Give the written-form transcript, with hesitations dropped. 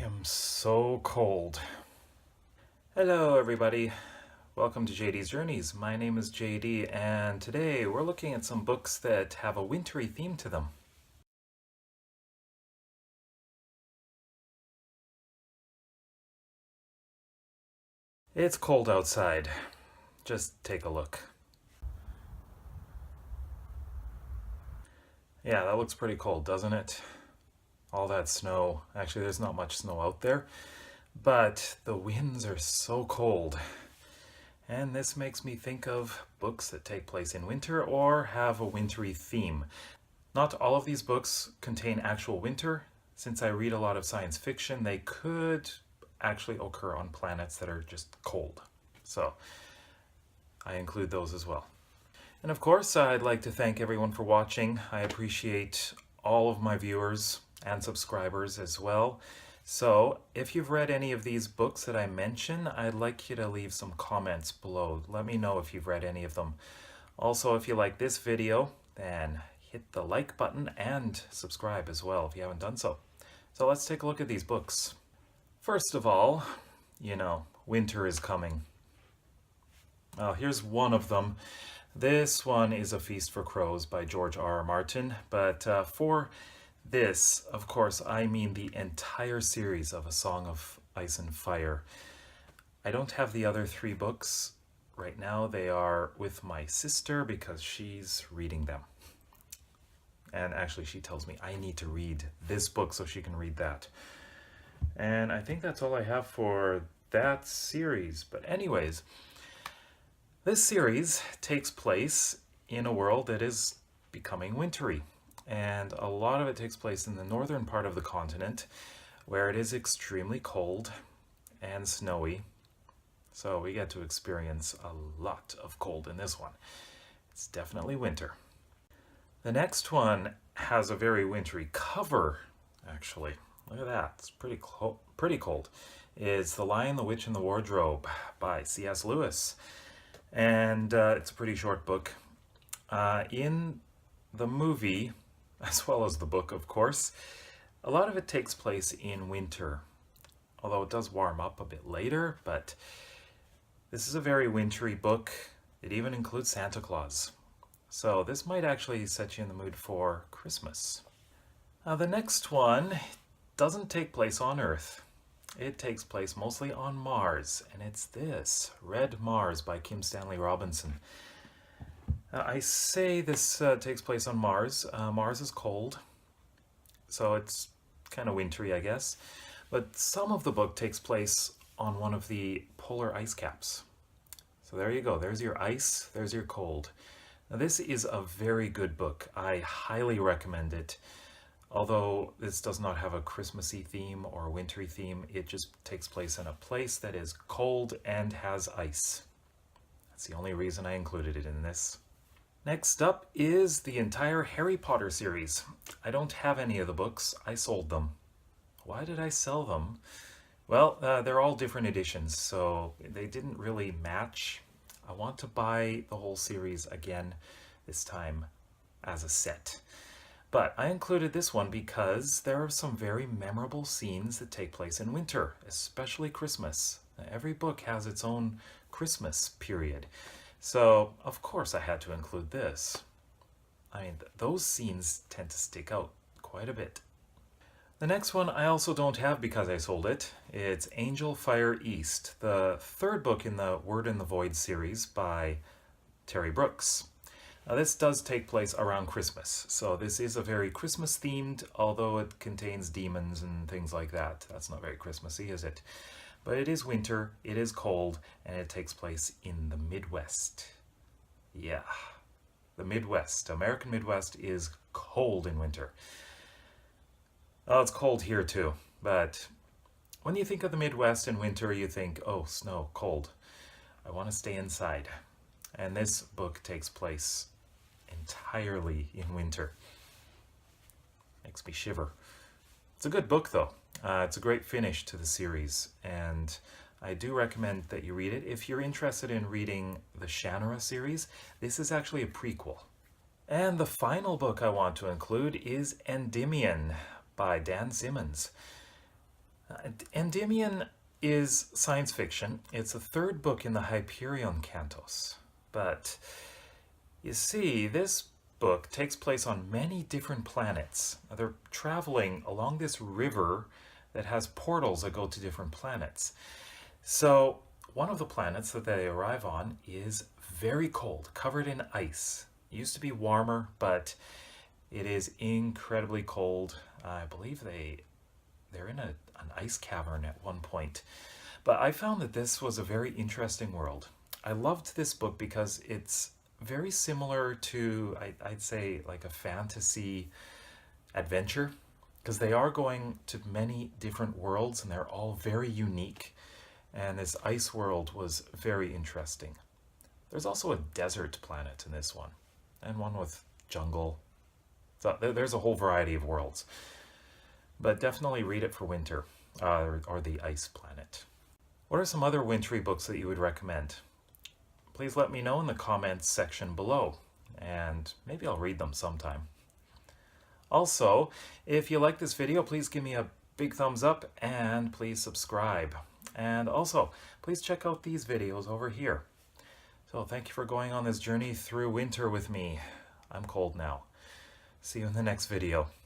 am so cold. Hello everybody, welcome to JD's Journeys. My name is JD and today we're looking at some books that have a wintry theme to them. It's cold outside. Just take a look. Yeah, that looks pretty cold, doesn't it? All that snow. Actually, there's not much snow out there, but the winds are so cold. And this makes me think of books that take place in winter or have a wintry theme. Not all of these books contain actual winter. Since I read a lot of science fiction, they could actually occur on planets that are just cold. So I include those as well. And of course, I'd like to thank everyone for watching. I appreciate all of my viewers and subscribers as well. So if you've read any of these books that I mention, I'd like you to leave some comments below. Let me know if you've read any of them. Also, if you like this video, then hit the like button and subscribe as well if you haven't done so. So let's take a look at these books. First of all, winter is coming. Here's one of them. This one is A Feast for Crows by George R.R. Martin, but for this, of course, I mean the entire series of A Song of Ice and Fire. I don't have the other 3 books right now. They are with my sister because she's reading them. And actually, she tells me I need to read this book so she can read that. And I think that's all I have for that series. But anyways, this series takes place in a world that is becoming wintry. And a lot of it takes place in the northern part of the continent, where it is extremely cold and snowy. So we get to experience a lot of cold in this one. It's definitely winter. The next one has a very wintry cover, actually. Look at that, it's pretty cold. It's The Lion, the Witch, and the Wardrobe by C.S. Lewis. And it's a pretty short book. In the movie, as well as the book, of course, a lot of it takes place in winter, although it does warm up a bit later, but this is a very wintry book. It even includes Santa Claus. So this might actually set you in the mood for Christmas. Now the next one doesn't take place on Earth. It takes place mostly on Mars, and it's this, Red Mars by Kim Stanley Robinson. I say this takes place on Mars. Mars is cold, so it's kind of wintry, I guess. But some of the book takes place on one of the polar ice caps. So there you go. There's your ice. There's your cold. Now this is a very good book. I highly recommend it. Although this does not have a Christmassy theme or a wintry theme, it just takes place in a place that is cold and has ice. That's the only reason I included it in this. Next up is the entire Harry Potter series. I don't have any of the books. I sold them. Why did I sell them? Well, they're all different editions, so they didn't really match. I want to buy the whole series again, this time as a set. But I included this one because there are some very memorable scenes that take place in winter, especially Christmas. Now, every book has its own Christmas period. So, of course, I had to include this. I mean, those scenes tend to stick out quite a bit. The next one I also don't have because I sold it. It's Angel Fire East, the 3rd book in the Word in the Void series by Terry Brooks. Now, this does take place around Christmas, so this is a very Christmas-themed, although it contains demons and things like that. That's not very Christmassy, is it? But it is winter, it is cold, and it takes place in the Midwest. Yeah, the Midwest. American Midwest is cold in winter. Oh, it's cold here too, but when you think of the Midwest in winter, you think, oh, snow, cold. I want to stay inside. And this book takes place entirely in winter. Makes me shiver. It's a good book though. It's a great finish to the series, and I do recommend that you read it. If you're interested in reading the Shannara series, this is actually a prequel. And the final book I want to include is Endymion by Dan Simmons. Endymion is science fiction. It's the third book in the Hyperion Cantos. But you see, this book takes place on many different planets. They're traveling along this river that has portals that go to different planets. So, one of the planets that they arrive on is very cold, covered in ice. It used to be warmer, but it is incredibly cold. I believe they're in an ice cavern at one point. But I found that this was a very interesting world. I loved this book because it's very similar to, I'd say, like a fantasy adventure, because they are going to many different worlds and they're all very unique. And this ice world was very interesting. There's also a desert planet in this one, and one with jungle. So there's a whole variety of worlds. But definitely read it for winter, or the ice planet. What are some other wintry books that you would recommend? Please let me know in the comments section below, and maybe I'll read them sometime. Also, if you like this video, please give me a big thumbs up and please subscribe. And also, please check out these videos over here. So thank you for going on this journey through winter with me. I'm cold now. See you in the next video.